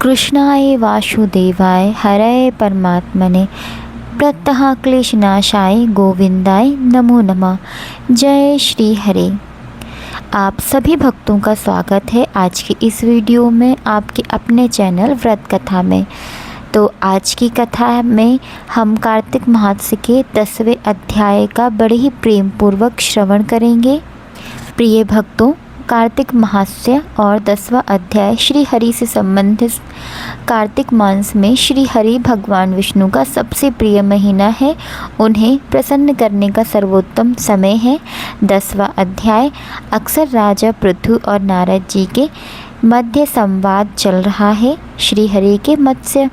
कृष्णाय वासुदेवाय हरये परमात्मने प्रत्यह क्लेशनाशाय गोविंदाय नमो नमः। जय श्री हरे। आप सभी भक्तों का स्वागत है आज की इस वीडियो में आपके अपने चैनल व्रत कथा में। तो आज की कथा में हम कार्तिक मास के 10वें अध्याय का बड़े ही प्रेम पूर्वक श्रवण करेंगे। प्रिय भक्तों, कार्तिक माहात्म्य और 10वां अध्याय श्री हरि से संबंधित कार्तिक मास में श्री हरि भगवान विष्णु का सबसे प्रिय महीना है। उन्हें प्रसन्न करने का सर्वोत्तम समय है। 10वां अध्याय अक्सर राजा पृथु और नारद जी के मध्य संवाद चल रहा है। श्री हरि के मत्स्य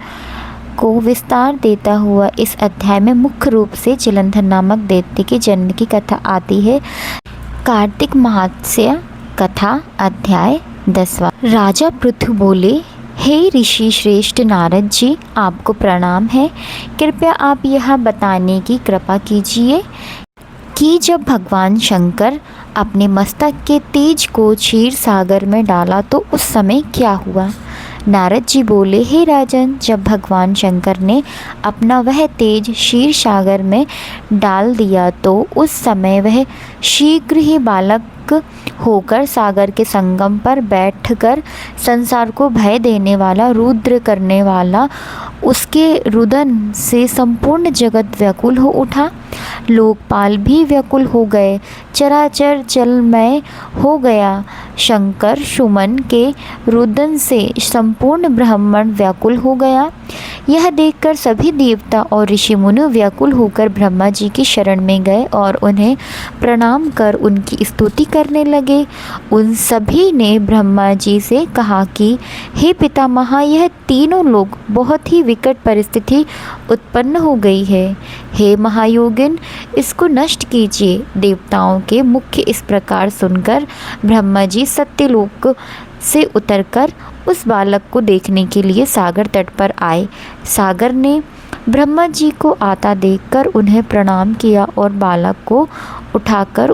को विस्तार देता हुआ इस अध्याय में मुख्य रूप से जलंधर नामक दैत्य के जन्म की कथा आती है। कार्तिक माहात्म्य कथा अध्याय 10वां। राजा पृथु बोले, हे ऋषि श्रेष्ठ नारद जी, आपको प्रणाम है। कृपया आप यह बताने की कृपा कीजिए कि जब भगवान शंकर अपने मस्तक के तेज को क्षीर सागर में डाला तो उस समय क्या हुआ। नारद जी बोले, हे राजन, जब भगवान शंकर ने अपना वह तेज क्षीर सागर में डाल दिया तो उस समय वह शीघ्र ही बालक होकर सागर के संगम पर बैठकर संसार को भय देने वाला, रुद्र करने वाला, उसके रुदन से संपूर्ण जगत व्याकुल हो उठा। लोकपाल भी व्याकुल हो गए, चराचर जलमय हो गया। शंकर सुमन के रुदन से संपूर्ण ब्रह्मांड व्याकुल हो गया। यह देखकर सभी देवता और ऋषि मुनि व्याकुल होकर ब्रह्मा जी की शरण में गए और उन्हें प्रणाम कर उनकी स्तुति करने लगे। उन सभी ने ब्रह्मा जी से कहा कि हे पितामह, यह तीनों लोग बहुत ही विकट परिस्थिति उत्पन्न हो गई है। हे महायोगिन, इसको नष्ट कीजिए। देवताओं के मुख्य इस प्रकार सुनकर ब्रह्मा जी सत्यलोक से उतरकर उस बालक को देखने के लिए सागर तट पर आए। सागर ने ब्रह्मा जी को आता देखकर उन्हें प्रणाम किया और बालक को उठाकर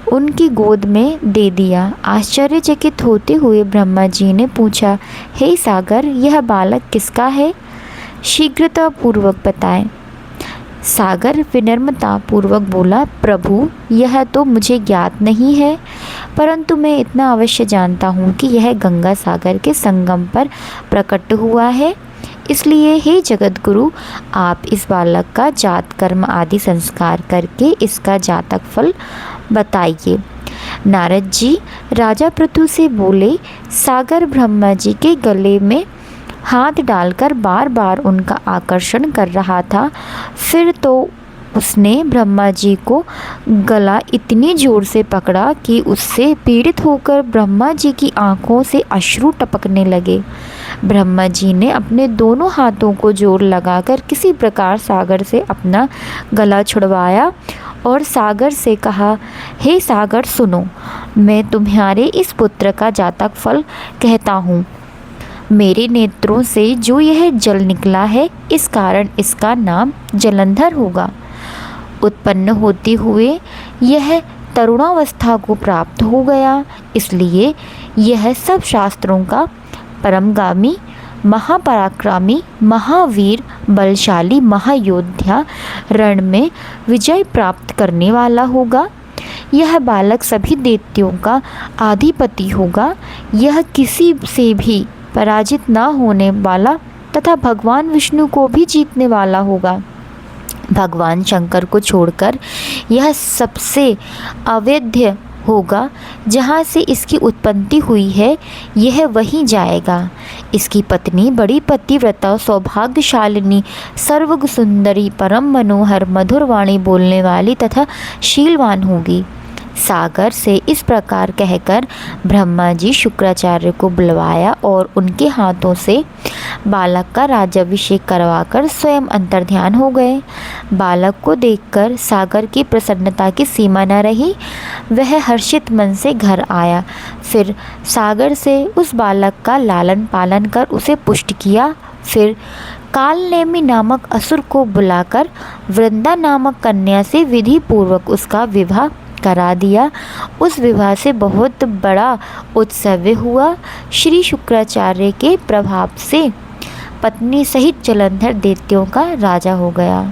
उनकी गोद में दे दिया। आश्चर्यचकित होते हुए ब्रह्मा जी ने पूछा, हे सागर, यह बालक किसका है? शीघ्रता पूर्वक बताएं। सागर विनम्रता पूर्वक बोला, प्रभु, यह तो मुझे ज्ञात नहीं है, परंतु मैं इतना अवश्य जानता हूँ कि यह गंगा सागर के संगम पर प्रकट हुआ है। इसलिए हे जगत गुरु, आप इस बालक का जात कर्म आदि संस्कार करके इसका जातक फल बताइए। नारद जी राजा पृथु से बोले, सागर ब्रह्मा जी के गले में हाथ डालकर बार बार उनका आकर्षण कर रहा था। फिर तो उसने ब्रह्मा जी को गला इतनी जोर से पकड़ा कि उससे पीड़ित होकर ब्रह्मा जी की आंखों से अश्रु टपकने लगे। ब्रह्मा जी ने अपने दोनों हाथों को जोर लगाकर किसी प्रकार सागर से अपना गला छुड़वाया और सागर से कहा, हे सागर, सुनो, मैं तुम्हारे इस पुत्र का जातक फल कहता हूँ। मेरे नेत्रों से जो यह जल निकला है, इस कारण इसका नाम जलंधर होगा। उत्पन्न होते हुए यह तरुणावस्था को प्राप्त हो गया, इसलिए यह सब शास्त्रों का परमगामी, महापराक्रमी, महावीर, बलशाली, महायोद्धा, रण में विजय प्राप्त करने वाला होगा। यह बालक सभी दैत्यों का आधिपति होगा। यह किसी से भी पराजित न होने वाला तथा भगवान विष्णु को भी जीतने वाला होगा। भगवान शंकर को छोड़कर यह सबसे अवैध होगा। जहाँ से इसकी उत्पत्ति हुई है, यह वहीं जाएगा। इसकी पत्नी बड़ी पतिव्रता, सौभाग्यशालिनी, सर्वग सुंदरी, परम मनोहर, मधुर वाणी बोलने वाली तथा शीलवान होगी। सागर से इस प्रकार कहकर ब्रह्मा जी शुक्राचार्य को बुलवाया और उनके हाथों से बालक का राज्याभिषेक करवाकर स्वयं अंतर्ध्यान हो गए। बालक को देखकर सागर की प्रसन्नता की सीमा न रही। वह हर्षित मन से घर आया। फिर सागर से उस बालक का लालन पालन कर उसे पुष्ट किया। फिर कालनेमी नामक असुर को बुलाकर वृंदा नामक कन्या से विधि पूर्वक उसका विवाह करा दिया। उस विवाह से बहुत बड़ा उत्सव हुआ। श्री शुक्राचार्य के प्रभाव से पत्नी सहित जलंधर दैत्यों का राजा हो गया।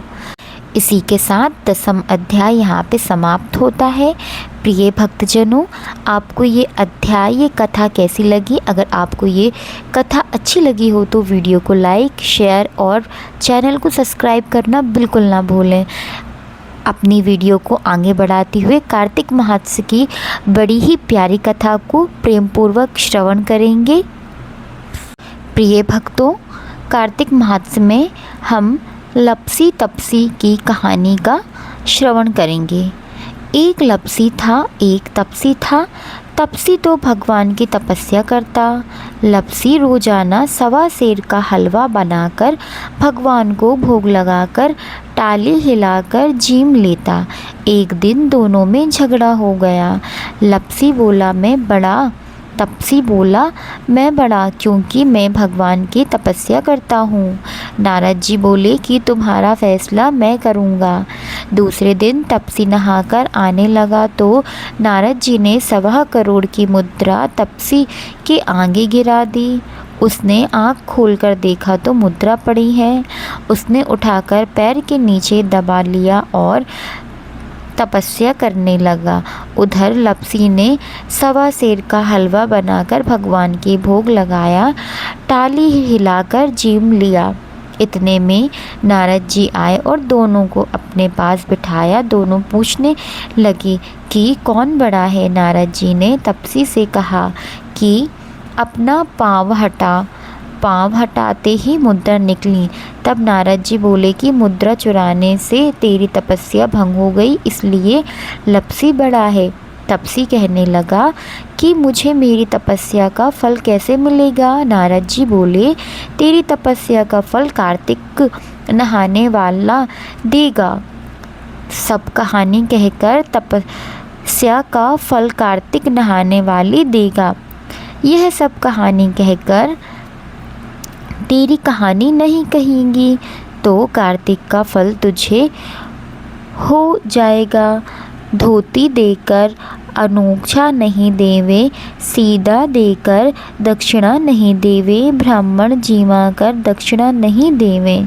इसी के साथ 10वां अध्याय यहाँ पे समाप्त होता है। प्रिय भक्तजनों, आपको ये अध्याय, ये कथा कैसी लगी? अगर आपको ये कथा अच्छी लगी हो तो वीडियो को लाइक, शेयर और चैनल को सब्सक्राइब करना बिल्कुल ना भूलें। अपनी वीडियो को आगे बढ़ाते हुए कार्तिक मास की बड़ी ही प्यारी कथा को प्रेमपूर्वक श्रवण करेंगे। प्रिय भक्तों, कार्तिक मास में हम लपसी तपसी की कहानी का श्रवण करेंगे। एक लपसी था, एक तपसी था। तपसी तो भगवान की तपस्या करता। लपसी रोजाना 1.25 सेर का हलवा बनाकर भगवान को भोग लगाकर टाली हिलाकर जीम लेता। एक दिन दोनों में झगड़ा हो गया। लपसी बोला मैं बड़ा, तपसी बोला मैं बड़ा, क्योंकि मैं भगवान की तपस्या करता हूँ। नारद जी बोले कि तुम्हारा फैसला मैं करूँगा। दूसरे दिन तपसी नहाकर आने लगा तो नारद जी ने 1.25 करोड़ की मुद्रा तपसी के आगे गिरा दी। उसने आँख खोलकर देखा तो मुद्रा पड़ी है। उसने उठाकर पैर के नीचे दबा लिया और तपस्या करने लगा। उधर लपसी ने 1.25 सेर का हलवा बनाकर भगवान के भोग लगाया, टाली हिलाकर जीम लिया। इतने में नारद जी आए और दोनों को अपने पास बिठाया। दोनों पूछने लगे कि कौन बड़ा है। नारद जी ने तपसी से कहा कि अपना पाँव हटा। पाँव हटाते ही मुद्रा निकली। तब नारद जी बोले कि मुद्रा चुराने से तेरी तपस्या भंग हो गई, इसलिए लपसी बड़ा है। तपसी कहने लगा कि मुझे मेरी तपस्या का फल कैसे मिलेगा? नारद जी बोले तेरी तपस्या का फल कार्तिक नहाने वाला देगा। सब कहानी कहकर तपस्या का फल कार्तिक नहाने वाली देगा। यह सब कहानी कहकर तेरी कहानी नहीं कहेंगी तो कार्तिक का फल तुझे हो जाएगा। धोती देकर अनोखा नहीं देवे, सीधा देकर दक्षिणा नहीं देवे, ब्राह्मण जीवा कर दक्षिणा नहीं देवे।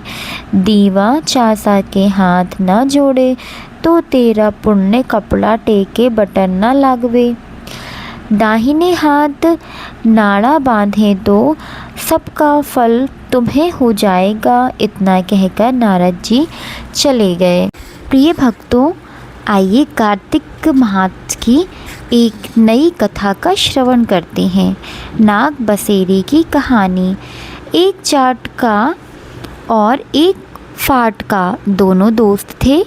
दीवा चासा के हाथ ना जोड़े तो तेरा पुण्य कपड़ा टेके बटन ना लागवे। दाहिने हाथ नाड़ा बांधे तो सबका फल तुम्हें हो जाएगा। इतना कहकर नारद जी चले गए। प्रिय भक्तों, आइए कार्तिक मास की एक नई कथा का श्रवण करते हैं। नाग बसेरे की कहानी। एक जाट का और एक फाट का दोनों दोस्त थे।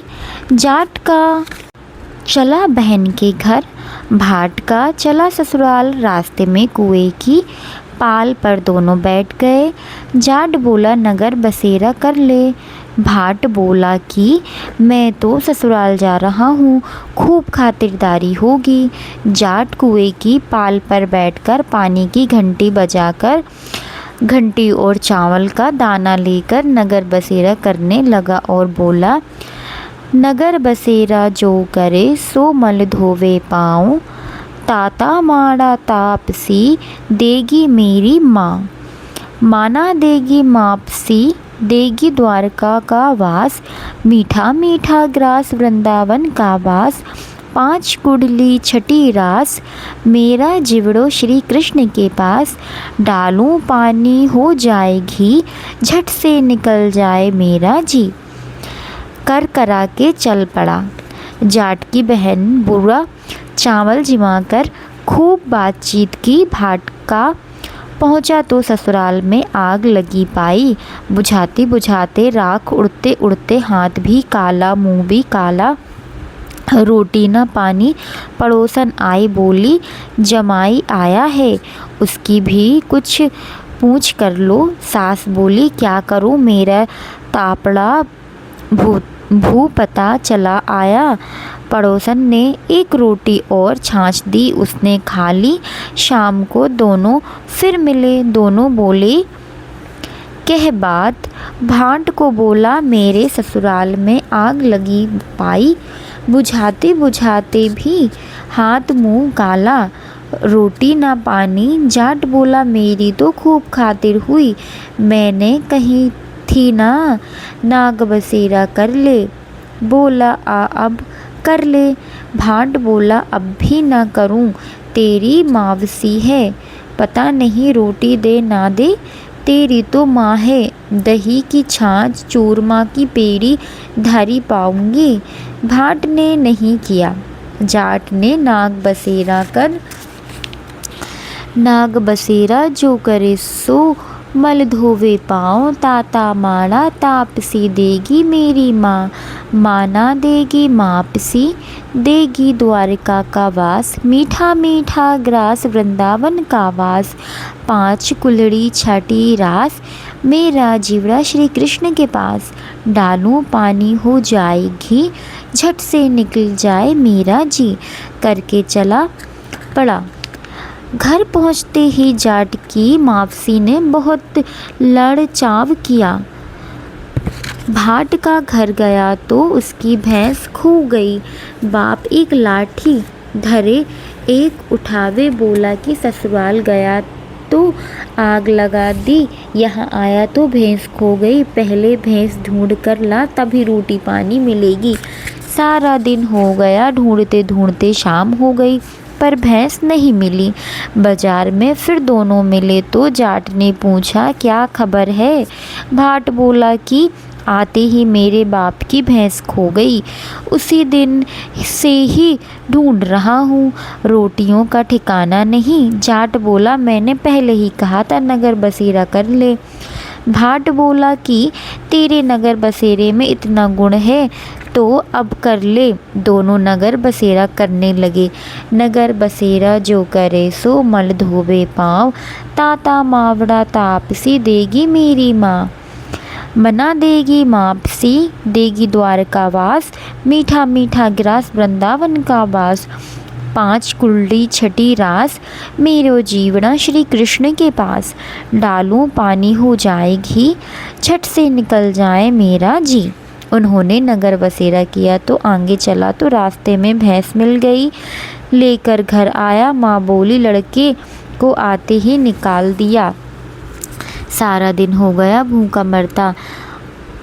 जाट का चला बहन के घर, भाट का चला ससुराल। रास्ते में कुएं की पाल पर दोनों बैठ गए। जाट बोला नगर बसेरा कर ले। भाट बोला कि मैं तो ससुराल जा रहा हूँ, खूब खातिरदारी होगी। जाट कुएं की पाल पर बैठकर पानी की घंटी बजाकर घंटी और चावल का दाना लेकर नगर बसेरा करने लगा और बोला नगर बसेरा जो करे सो मल धोवे पाँव। ताता माड़ा तापसी देगी मेरी माँ। माना देगी मापसी देगी द्वारका का वास। मीठा मीठा ग्रास वृंदावन का वास। 5 कुंडली छठी रास मेरा जिवड़ो श्री कृष्ण के पास। डालूं पानी हो जाए घी झट से निकल जाए मेरा जी। कर करा के चल पड़ा। जाट की बहन बुरा चावल जिमाकर खूब बातचीत की। भाट का पहुंचा तो ससुराल में आग लगी पाई। बुझाते बुझाते राख उड़ते उड़ते हाथ भी काला मुंह भी काला। रोटी न पानी पड़ोसन आई बोली जमाई आया है, उसकी भी कुछ पूछ कर लो। सास बोली क्या करूं मेरा तापड़ा भू पता चला आया। पड़ोसन ने एक रोटी और छाछ दी, उसने खा ली। शाम को दोनों फिर मिले। दोनों बोले कह बात। भाट को बोला मेरे ससुराल में आग लगी पाई। बुझाते बुझाते भी हाथ मुंह काला, रोटी ना पानी। जाट बोला मेरी तो खूब खातिर हुई, मैंने कही थी ना नाग बसेरा कर ले। बोला आ अब कर ले। भाट बोला अब भी ना करूं, तेरी मावसी है, पता नहीं रोटी दे ना दे, तेरी तो माँ है, दही की छाछ चूरमा की पेड़ी धरी पाऊंगी। भाट ने नहीं किया। जाट ने नाग बसेरा जो करे सो मल धोवे पाँव। ताता माड़ा तापसी देगी मेरी माँ, माना देगी मापसी, देगी द्वारका का वास। मीठा मीठा ग्रास वृंदावन का वास, 5 कुल्हड़ी छठी रास, मेरा जीवड़ा श्री कृष्ण के पास। डालूं पानी हो जाए घी, झट से निकल जाए मेरा जी, करके चला पड़ा। घर पहुँचते ही जाट की मावसी ने बहुत लड़चाव किया। भाट का घर गया तो उसकी भैंस खो गई। बाप एक लाठी धरे एक उठावे, बोला कि ससुराल गया तो आग लगा दी, यहाँ आया तो भैंस खो गई, पहले भैंस ढूंढ कर ला तभी रोटी पानी मिलेगी। सारा दिन हो गया, ढूंढते ढूंढते शाम हो गई पर भैंस नहीं मिली। बाजार में फिर दोनों मिले तो जाट ने पूछा क्या खबर है। भाट बोला कि आते ही मेरे बाप की भैंस खो गई, उसी दिन से ही ढूंढ रहा हूँ, रोटियों का ठिकाना नहीं। जाट बोला मैंने पहले ही कहा था नगर बसेरा कर ले। भाट बोला कि तेरे नगर बसेरे में इतना गुण है तो अब कर ले। दोनों नगर बसेरा करने लगे। नगर बसेरा जो करे सो मल धोवे पाँव, ताता मावड़ा तापसी देगी मेरी माँ, मना देगी मापसी, देगी द्वारका वास। मीठा मीठा ग्रास वृंदावन का वास, 5 कुल्हड़ी छठी रास, मेरो जीवड़ा श्री कृष्ण के पास। डालूं पानी हो जाए घी, झट से निकल जाए मेरा जी। उन्होंने नगर बसेरा किया तो आगे चला तो रास्ते में भैंस मिल गई। लेकर घर आया, माँ बोली लड़के को आते ही निकाल दिया। सारा दिन हो गया भूखा मरता,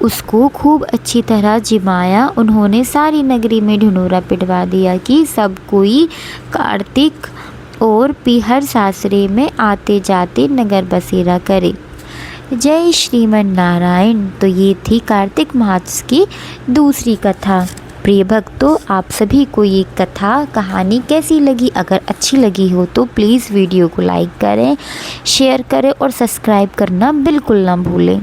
उसको खूब अच्छी तरह जिमाया। उन्होंने सारी नगरी में ढिंढोरा पिटवा दिया कि सब कोई कार्तिक और पीहर सासरे में आते जाते नगर बसेरा करे। जय श्रीमन नारायण। तो ये थी कार्तिक मास की दूसरी कथा। प्रिय भक्तों, आप सभी को ये कहानी कैसी लगी? अगर अच्छी लगी हो तो प्लीज़ वीडियो को लाइक करें, शेयर करें और सब्सक्राइब करना बिल्कुल ना भूलें।